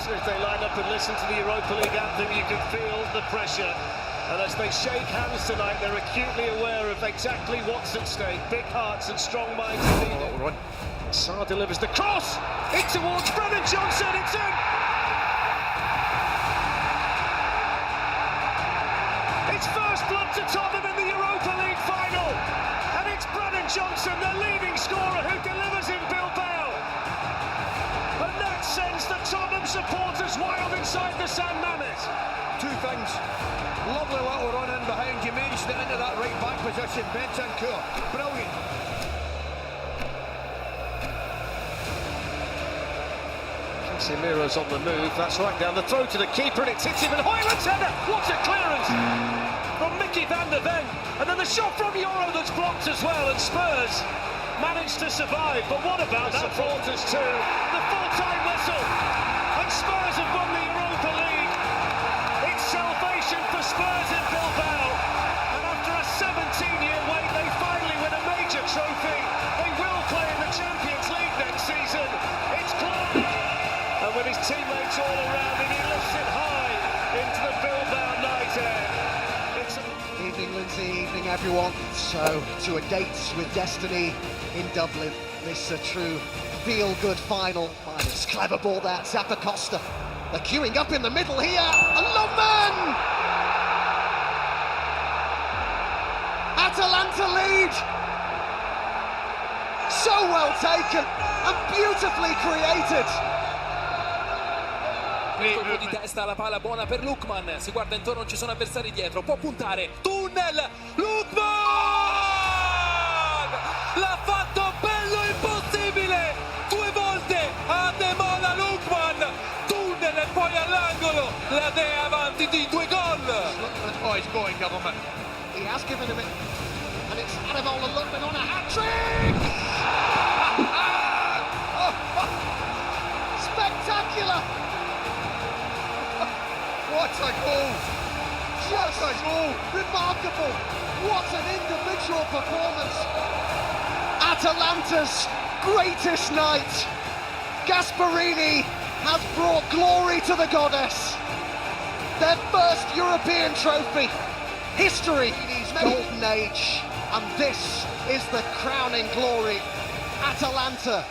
If they line up and listen to the Europa League anthem, you can feel the pressure. And as they shake hands tonight, they're acutely aware of exactly what's at stake. Big hearts and strong minds are needed. Sarr delivers the cross, in towards Brennan Johnson, it's in! It's first blood to Tottenham in the Europa League final. And it's Brennan Johnson, the leading scorer, who delivers in Bilbao. And that sends the Tottenham supporters wild inside the San Mamés. Two things. Lovely little run in behind. You managed it into that right back position. Benfica, brilliant. Casemiro's on the move. That's right down the throat to the keeper, and it's hit him. And Højlund's header. What a clearance from Mickey van der Ven. And then the shot from Euro that's blocked as well. And Spurs managed to survive. But what about the supporters too? The full-time whistle. And Spurs have won the Europa League. It's salvation for Spurs in Bilbao. And after a 17-year wait, they finally win a major trophy. They will play in the Champions League next season. It's close. And with his teammates all around him, he lifts it high into the Bilbao night air. Evening, Lindsay, evening, everyone. So, to a date with destiny in Dublin. This a true feel-good final. Minus clever ball there, Zappa Costa. They're queuing up in the middle here, and Lundman! Atalanta lead! So well taken, and beautifully created! Colpo di testa, la palla buona per Lookman, si guarda intorno, ci sono avversari dietro, può puntare, tunnel, Lookman! L'ha fatto bello impossibile, 2 volte a Demola Lookman, tunnel e poi all'angolo, la Dea avanti di 2 gol! Oh, he's going, government. He has given him it, and it's Ademola Lookman on a hat-trick! Spectacular! What a goal! Just What a goal! remarkable! What an individual performance! Atalanta's greatest night! Gasparini has brought glory to the goddess! Their first European trophy! History! Golden age! And this is the crowning glory! Atalanta!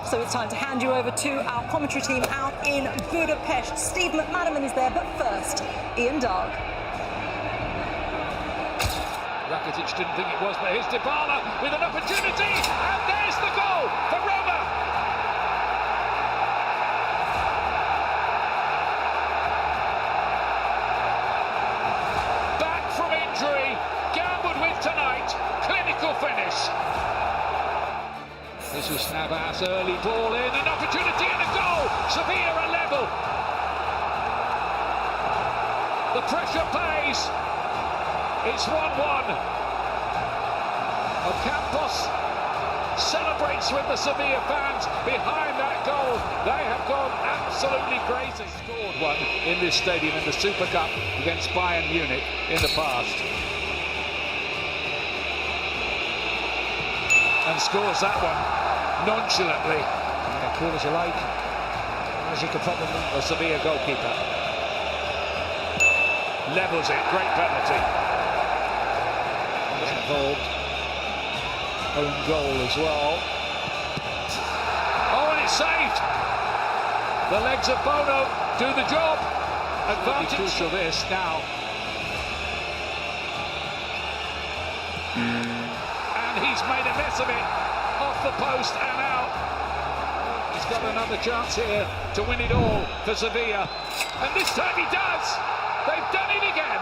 So it's time to hand you over to our commentary team out in Budapest. Steve McManaman is there, but first, Ian Darg. Rakitic didn't think it was, but here's Dybala with an opportunity, and there's the goal for Roma. Back from injury, gambled with tonight, clinical finish. This was Navas, early ball in, an opportunity and a goal! Sevilla are level. The pressure pays. It's 1-1. Ocampos celebrates with the Sevilla fans behind that goal. They have gone absolutely crazy. Scored one in this stadium in the Super Cup against Bayern Munich in the past. And scores that one nonchalantly. Yeah, cool as you like. As you could probably a Sevilla goalkeeper. Levels it, great penalty. Involved. Own goal as well. Oh, and it's saved. The legs of Bono do the job. Advantage to this now. And he's made a mess of it. Off the post and out. He's got another chance here to win it all for Sevilla. And this time he does. They've done it again.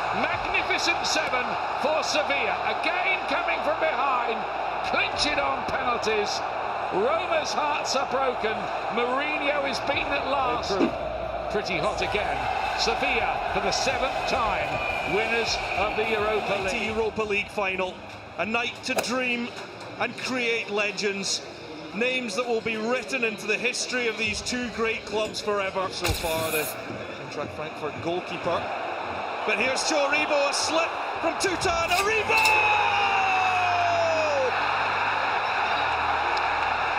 Magnificent 7 for Sevilla. Again coming from behind. Clinch it on penalties. Roma's hearts are broken. Mourinho is beaten at last. Pretty hot again. Sevilla for the 7th time. Winners of the Europa League. Europa League final. A night to dream and create legends. Names that will be written into the history of these two great clubs forever. So far, the Eintracht Frankfurt goalkeeper. But here's Choribo, a slip from Tutan, Aribo!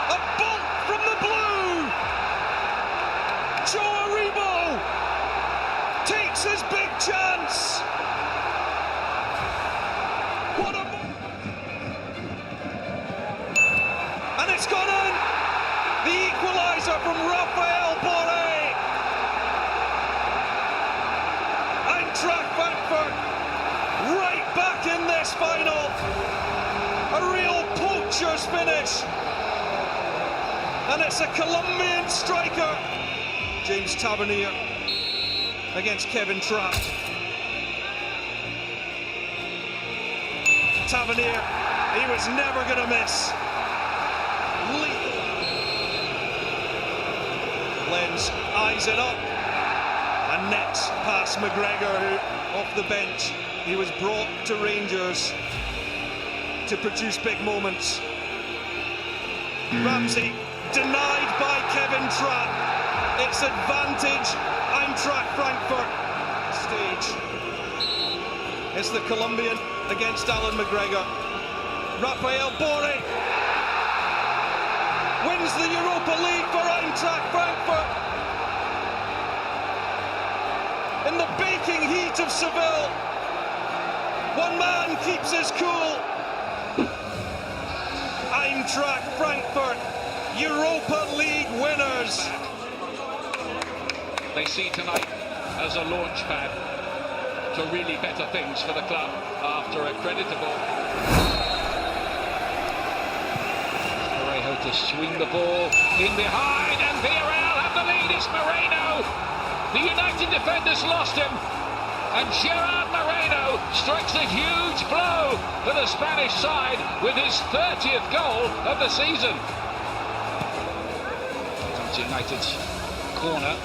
A bolt from the blue! it's gone in! The equaliser from Raphael Borré! Eintracht Frankfurt right back in this final! A real poacher's finish! And it's a Colombian striker! James Tavernier against Kevin Trapp. Tavernier, he was never going to miss. Lenz eyes it up and nets past McGregor, who off the bench. He was brought to Rangers to produce big moments. Ramsey denied by Kevin Trapp. It's advantage Eintracht Frankfurt. Stage. It's the Colombian against Alan McGregor. Raphael Borré wins the Europa League for Eintracht Frankfurt. In the baking heat of Seville, one man keeps his cool. Eintracht Frankfurt, Europa League winners. They see tonight as a launch pad to really better things for the club after a creditable. Parejo to swing the ball in behind, and Villarreal have the lead. It's Moreno. The United defenders lost him, and Gerard Moreno strikes a huge blow for the Spanish side with his 30th goal of the season. United's corner.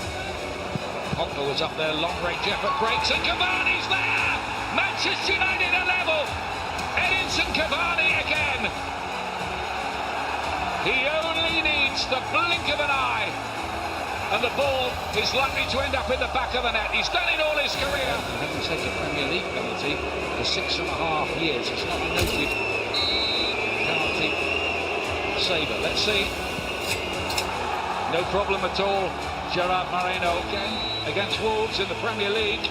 Pogba was up there, long-range effort breaks, and Cavani's there! Manchester United are level! Edinson Cavani again! He only needs the blink of an eye, and the ball is likely to end up in the back of the net. He's done it all his career. He hasn't taken a Premier League penalty for 6.5 years. It's not a noted penalty saver. Let's see. No problem at all. Gerard Moreno again against Wolves in the Premier League.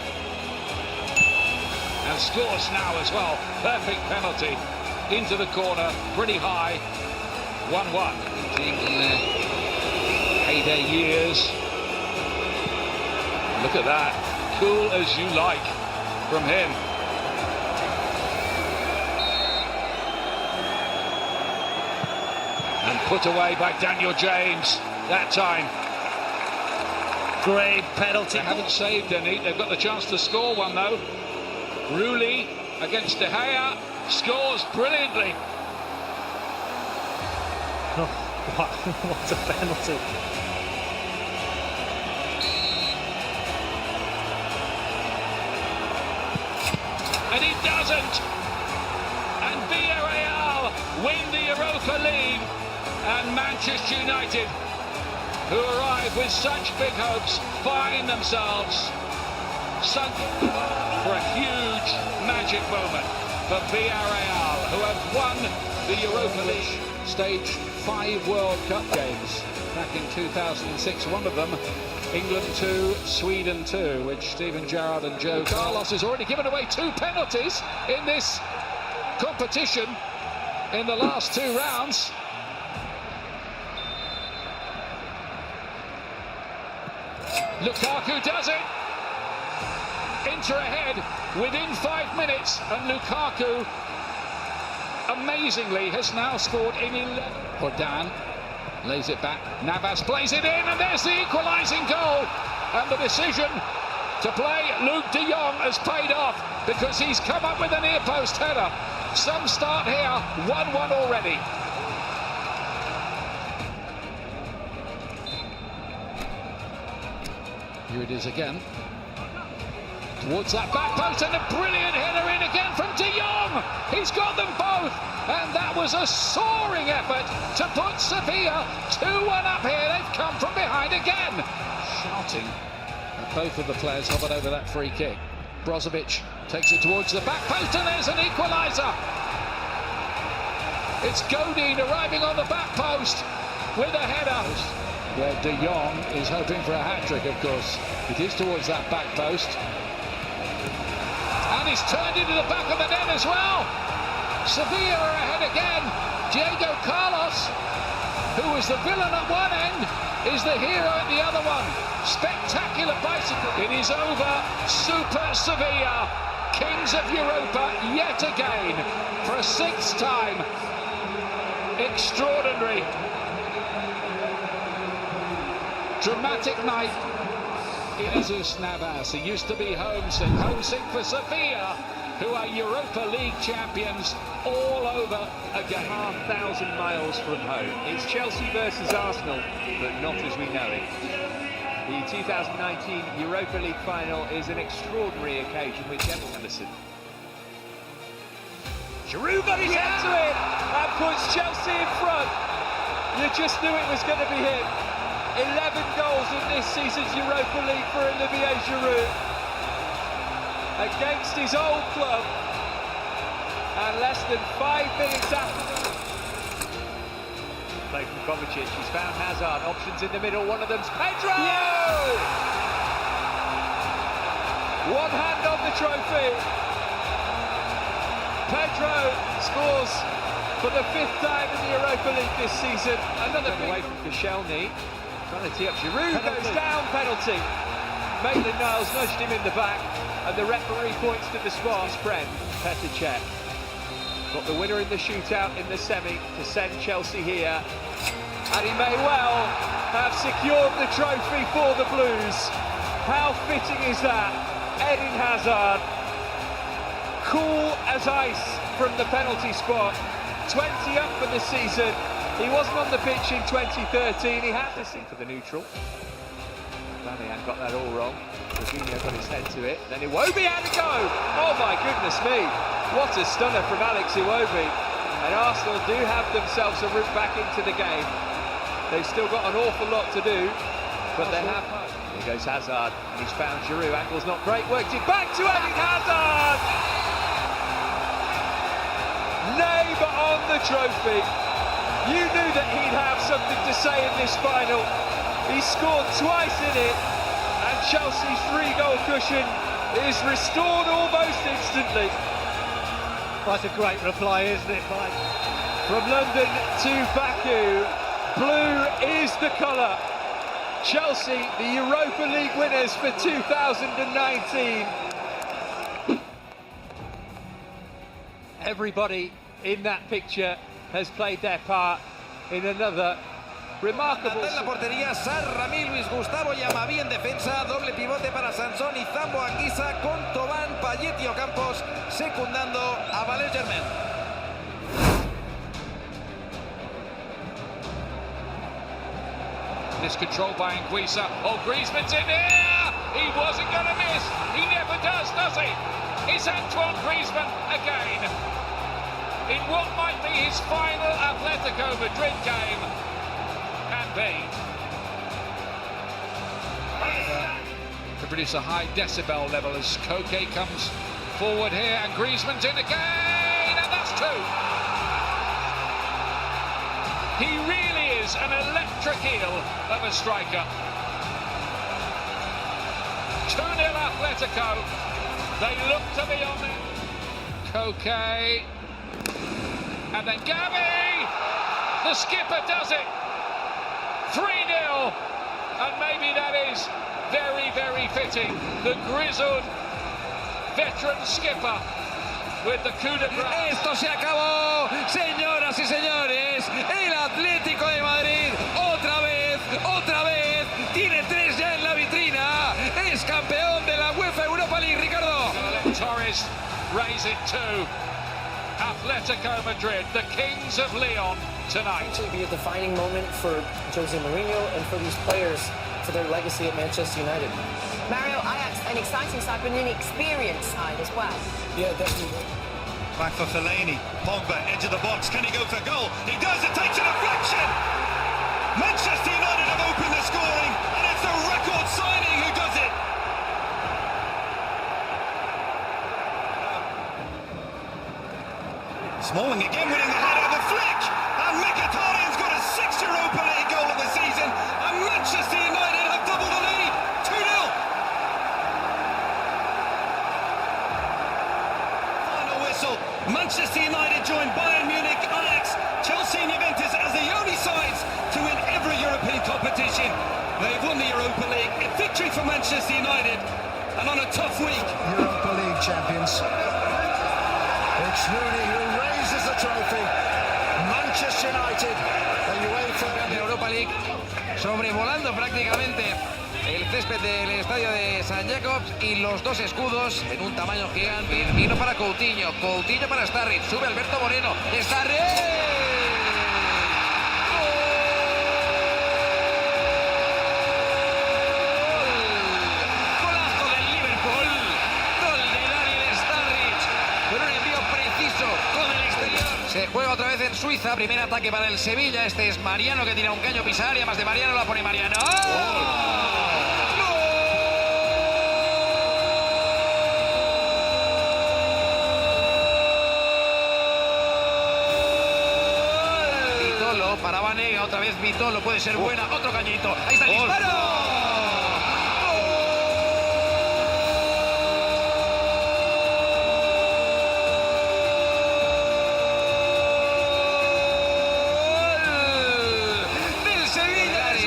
And scores now as well. Perfect penalty into the corner, pretty high. 1-1. Teams in their heyday years. Look at that. Cool as you like from him. And put away by Daniel James that time. Great penalty. They haven't saved any. They've got the chance to score one though. Rulli against De Gea scores brilliantly. Oh, what a penalty. And he doesn't. And Villarreal win the Europa League. And Manchester United, who arrive with such big hopes, find themselves sunk for a huge magic moment for Villarreal, who have won the Europa League. Staged 5 World Cup games back in 2006, one of them England 2, Sweden 2, which Steven Gerrard and Joe Carlos has already given away 2 penalties in this competition in the last 2 rounds. Lukaku does it. Inter ahead within 5 minutes, and Lukaku amazingly has now scored in 11. Jordan lays it back. Navas plays it in, and there's the equalising goal. And the decision to play Luke de Jong has paid off because he's come up with a near post header. Some start here, 1-1 already. Here it is again. Towards that back post, and a brilliant header in again from De Jong. He's got them both, and that was a soaring effort to put Sevilla 2-1 up here. They've come from behind again. Shouting at both of the players hovered over that free kick. Brozovic takes it towards the back post, and there's an equaliser. It's Godin arriving on the back post with a header. Where De Jong is hoping for a hat-trick, of course. It is towards that back post. And he's turned into the back of the net as well. Sevilla are ahead again. Diego Carlos who was the villain at one end, is the hero at the other one. Spectacular bicycle. It is over. Super Sevilla, kings of Europa yet again for a sixth time. Extraordinary. Dramatic night. Jesus Navas, he used to be homesick for Sevilla, who are Europa League champions all over again. 1,500 miles from home. It's Chelsea versus Arsenal, but not as we know it. The 2019 Europa League final is an extraordinary occasion with Emerson. Giroud got his head to it and puts Chelsea in front. You just knew it was going to be him. 11 goals in this season's Europa League for Olivier Giroud against his old club, and less than 5 minutes after the Play from Kovacic, he's found Hazard, options in the middle, one of them's Pedro! one hand on the trophy. Pedro scores for the 5th time in the Europa League this season. Another away from Koscielny, trying to tee up Giroud, goes down, penalty. Maitland-Niles nudged him in the back, and the referee points to the spot. His friend, Petr Cech, got the winner in the shootout in the semi to send Chelsea here, and he may well have secured the trophy for the Blues. How fitting is that? Eden Hazard, cool as ice from the penalty spot, 20 up for the season. He wasn't on the pitch in 2013, he had to see for the neutral. Bamian got that all wrong. Jorginho got his head to it. Then Iwobi had a go. Oh my goodness me. What a stunner from Alex Iwobi. And Arsenal do have themselves a route back into the game. They've still got an awful lot to do, but they have. Here goes Hazard, and he's found Giroud. Angle's not great. Worked it back to Eden Hazard. Name on the trophy. You knew that he'd have something to say in this final. He scored twice in it, and Chelsea's 3-goal cushion is restored almost instantly. That's a great reply, isn't it, Mike? From London to Baku, blue is the colour. Chelsea, the Europa League winners for 2019. Everybody in that picture has played their part in another remarkable... En la portería, Sarramí, Luis Gustavo Llamaví en defensa, doble pivote para Sansón y Zambo Anguissa con Tobán, Payet y Ocampos secundando a Valère Germain. This controlled by Anguissa. Oh, Griezmann's in there! He wasn't going to miss. He never does he? It's Antoine Griezmann again. In what might be his final Atletico Madrid game. Can be. To produce a high decibel level as Koke comes forward here, and Griezmann's in again, and that's 2. He really is an electric eel of a striker. 2-0 Atletico. They look to be on it. Koke. And then Gavi! The skipper does it. 3-0. And maybe that is very, very fitting. The grizzled veteran skipper with the coup de grace. Esto se acabó, señoras y señores. El Atlético de Madrid, otra vez, tiene 3 ya en la vitrina. Es campeón de la UEFA Europa League, Ricardo. Torres raise it to Atletico Madrid, the kings of Leon tonight. It will be a defining moment for Jose Mourinho and for these players, for their legacy at Manchester United. Mario, Ajax, an exciting side, but an inexperienced side as well. Yeah, definitely. Back for Fellaini. Pogba, edge of the box. Can he go for goal? He does. It takes a deflection. Manchester United have opened the scoring, and it's the record signing who does it. Smalling again, winning the header with a flick. And Mkhitaryan's got a 6th Europa League goal of the season. And Manchester United have doubled the lead. 2-0. Final whistle. Manchester United join Bayern Munich, Ajax, Chelsea and Juventus as the only sides competition. They've won the Europa League. A victory for Manchester United, and on a tough week. Europa League champions. It's Rooney who raises the trophy. Manchester United, the UEFA Europa League, sobrevolando prácticamente el césped del estadio de St. Jacobs y los dos escudos en un tamaño gigante. Vino para Coutinho, Coutinho para Starrett, sube Alberto Moreno, Starrett. Se juega otra vez en Suiza, primer ataque para el Sevilla, este es Mariano que tira un caño, pisa área, más de Mariano, la pone Mariano. Vitolo para Vanega, otra vez Vitolo, puede ser buena, otro cañito, ahí está el disparo.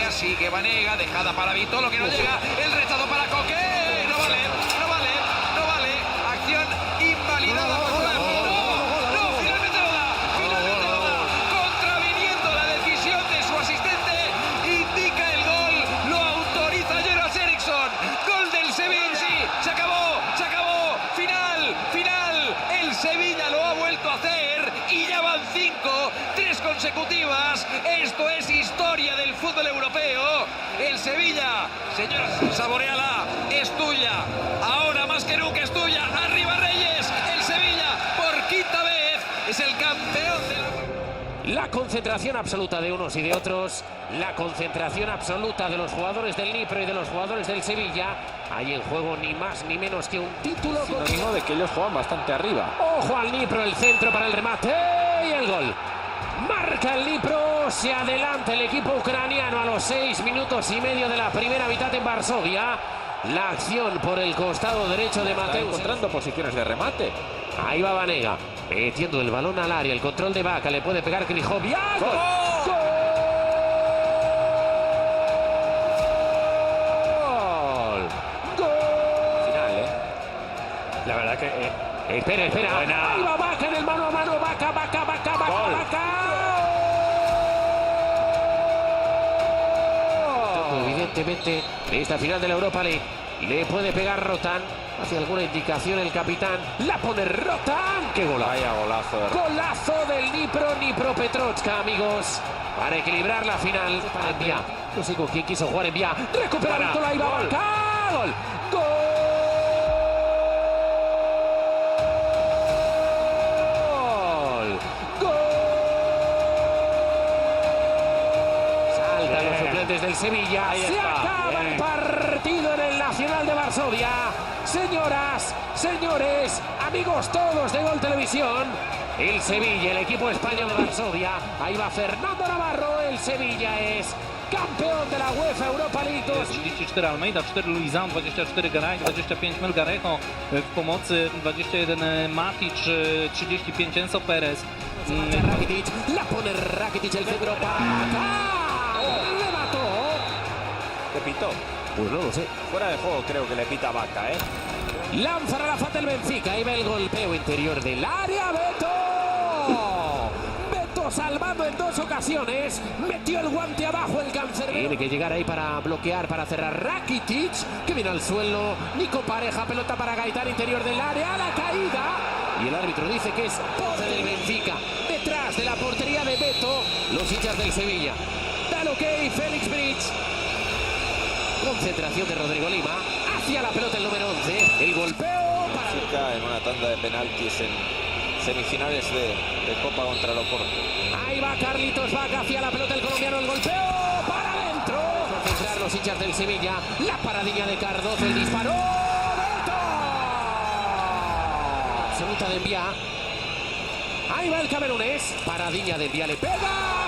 Sigue Vanega, dejada para Vitolo que no llega, el rechazo para Coque, no vale, no vale, no vale, acción invalidada por la no, finalmente lo da, contraviniendo la decisión de su asistente, indica el gol, lo autoriza Jonas Eriksson, gol del Sevilla, sí, se acabó, final, el Sevilla lo ha vuelto a hacer y ya van 3 consecutivas, esto es historia del fútbol europeo, el Sevilla, señoras, saboreala, es tuya, ahora más que nunca es tuya, arriba Reyes, el Sevilla, por quinta vez, es el campeón de la concentración absoluta de unos y de otros, la concentración absoluta de los jugadores del Dnipro y de los jugadores del Sevilla. Hay en juego ni más ni menos que un título. Sinónimo de que ellos juegan bastante arriba. Ojo al Dnipro, el centro para el remate y el gol. Marca el Dnipro, se adelanta el equipo ucraniano a los 6 minutos y medio de la primera mitad en Varsovia. La acción por el costado derecho de Mateus. Está encontrando posiciones de remate. Ahí va Vanega, metiendo el balón al área, el control de Vaca, le puede pegar Krychowiak. ¡Gol! ¡Gol! ¡Gol! Final, La verdad que... espera. Buena. Ahí va Vaca en el mano a mano, Vaca. Evidentemente, esta final de la Europa League le puede pegar Rotan. Hace alguna indicación el capitán. La pone Rotan. ¡Qué golazo! Vaya golazo. Golazo del Dnipropetrovsk, amigos. Para equilibrar la final. Para enviar. No sé con quién quiso jugar enviar. Recupera Víctor, ahí va Vaca. ¡Gol! ¡Gol! Desde el Sevilla, se acaba el partido en el Nacional de Varsovia. Señoras, señores, amigos todos de Gol Televisión, el Sevilla, el equipo español de Varsovia, ahí va Fernando Navarro, el Sevilla es campeón de la UEFA Europa League 2. 34 Almeida, 4 Luizan, 24 Garay, 25 Melgarejo, w pomocy 21 Matic, 35 Enzo Perez. Rakitic, la pone Rakitic, el centro para... ¿Qué pitó? Pues no lo sé. Fuera de juego creo que le pita Vaca, Lanza la falta el Benfica. Ahí va el golpeo interior del área. Beto salvando en 2 ocasiones. Metió el guante abajo el cáncer. Tiene que llegar ahí para bloquear, para cerrar Rakitic, que viene al suelo. Nico Pareja, pelota para Gaitán, interior del área. La caída. Y el árbitro dice que es poste del Benfica. Detrás de la portería de Beto, los hinchas del Sevilla. Dale ok, Félix Bridge. Concentración de Rodrigo Lima, hacia la pelota el número 11, el golpeo para... en una tanda de penaltis en semifinales de Copa contra el Porto. Ahí va Carlitos Vaca, hacia la pelota el colombiano, el golpeo para adentro. Concentrar los hinchas del Sevilla, la paradilla de Cardozo, el disparo. ¡Beto! Absoluta de Envía. Ahí va el camerunés, paradilla de Envía, le pega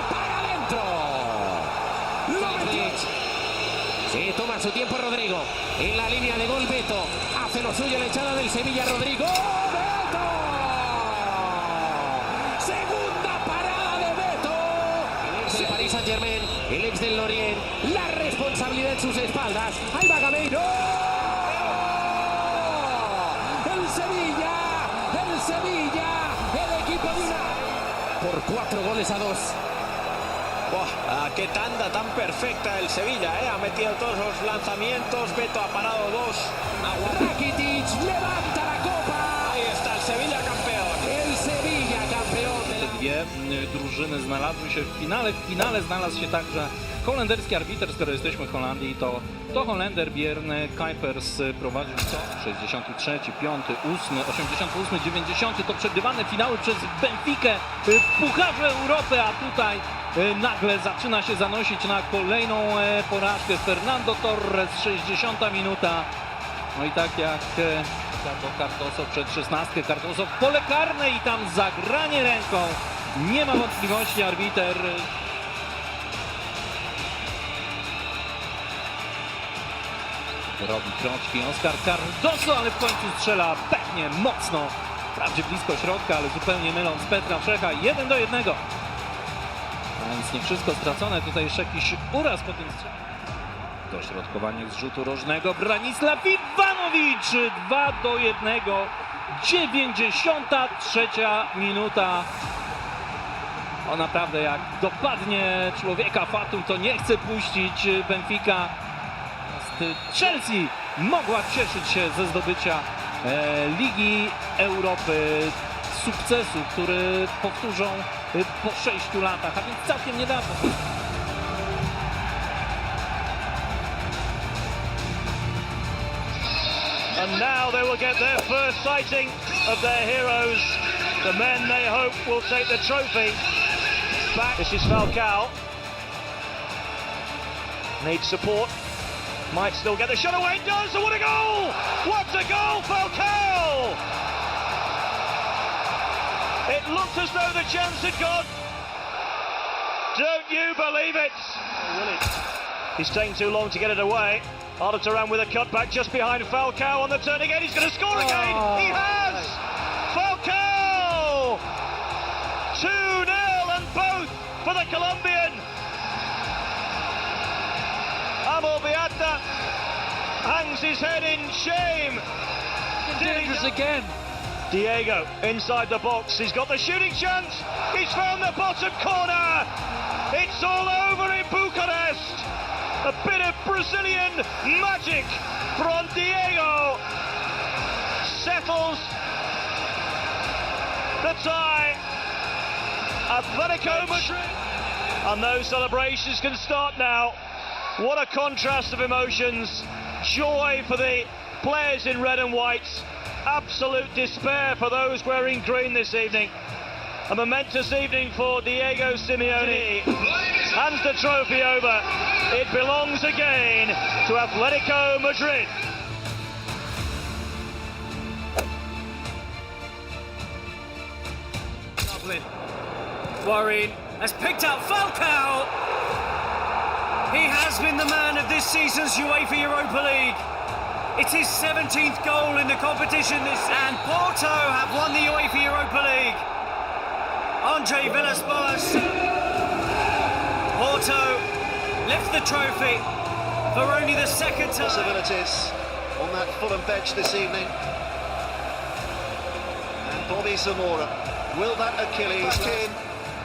para adentro. Lo metió. Sí, toma su tiempo Rodrigo. En la línea de gol Beto. Hace lo suyo la echada del Sevilla Rodrigo. ¡Beto! Segunda parada de Beto. del Paris Saint-Germain, el ex del Lorient, la responsabilidad en sus espaldas. Ahí va Gameiro. El Sevilla, el equipo de Unai. Por 4-2. Buah, qué tanda tan perfecta el Sevilla, ha metido todos los lanzamientos, Beto ha parado dos. Rakitic levanta la copa. Ahí está el Sevilla campeón. El Sevilla campeón. Dwie drużyny znalazły się w finale. W finale znalazł się także holenderski arbiter, skoro jesteśmy w Holandii, to Holender Björn Kuipers prowadził co? 63, 5, 8, 88, 90 to przegrywane finały przez Benfikę w Pucharze Europy, a tutaj nagle zaczyna się zanosić na kolejną porażkę. Fernando Torres, 60 minuta. No i tak jak Cardoso przed 16, Cardoso w pole karne i tam zagranie ręką. Nie ma wątpliwości, arbiter. Robi kroczki Oscar Cardoso, ale w końcu strzela pewnie mocno. Wprawdzie blisko środka, ale zupełnie myląc Petra Czecha. 1-1. A więc nie wszystko stracone. Tutaj jeszcze jakiś uraz po tym strzale. Dośrodkowanie z rzutu rożnego. Branisław Iwanowicz 2-1. 93 minuta. O, naprawdę jak dopadnie człowieka fatum, to nie chce puścić Benfica. Chelsea mogła cieszyć się ze zdobycia Ligi Europy, sukcesu, który powtórzą po 6 latach, a więc całkiem niedawno. And now they will get their first sighting of their heroes. The men they hope will take the trophy back. This is Falcao. Needs support. Might still get the shot away. Does. What a goal! What a goal, Falcao! It looked as though the chance had gone. Don't you believe it? Oh, will it? He's taking too long to get it away. Arda Turan with a cutback just behind Falcao on the turn again. He's going to score again. He has! Falcao! 2-0 and both for the Colombian. Amor Beata hangs his head in shame. Dangerous again. Diego inside the box. He's got the shooting chance. He's found the bottom corner. It's all over in Bucharest. A bit of Brazilian magic from Diego settles the tie. Atletico Madrid. And those celebrations can start now. What a contrast of emotions. Joy for the players in red and white. Absolute despair for those wearing green this evening. A momentous evening for Diego Simeone. Hands the trophy over. It belongs again to Atletico Madrid. Dublin. Warren has picked up Falcao. He has been the man of this season's UEFA Europa League. It's his 17th goal in the competition this season. And Porto have won the UEFA Europa League. Andre Villas-Boas. Porto lift the trophy for only the second time. Possibilities on that Fulham bench this evening. And Bobby Zamora. Will that Achilles in?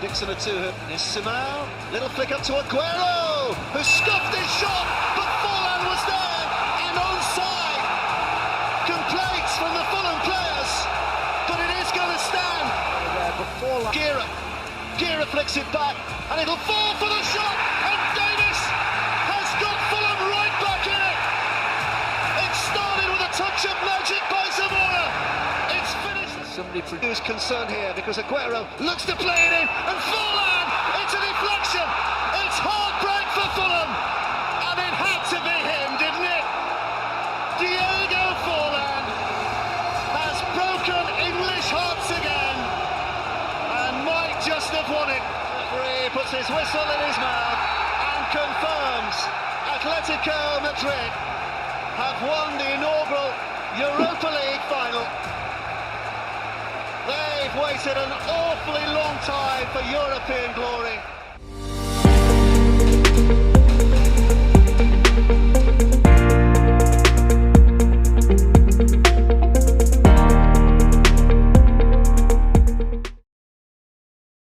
Dixon to him. Is Simao. Little flick up to Aguero, who scuffed his shot, but Fulham was there in onside. Complaints from the Fulham players, but it is going to stand. Gira flicks it back, and it'll fall for the shot, and Davis has got Fulham right back in it. It started with a touch of magic by Zamora. It's finished. Somebody who's concerned here because Aguero looks to play it in, and Fulham, it's a deflection. It's heartbreak for Fulham, and it had to be him, didn't it? Diego Forlan has broken English hearts again, and might just have won it. Referee puts his whistle in his mouth and confirms Atletico Madrid have won the inaugural Europa League final. They've waited an awfully long time for European glory.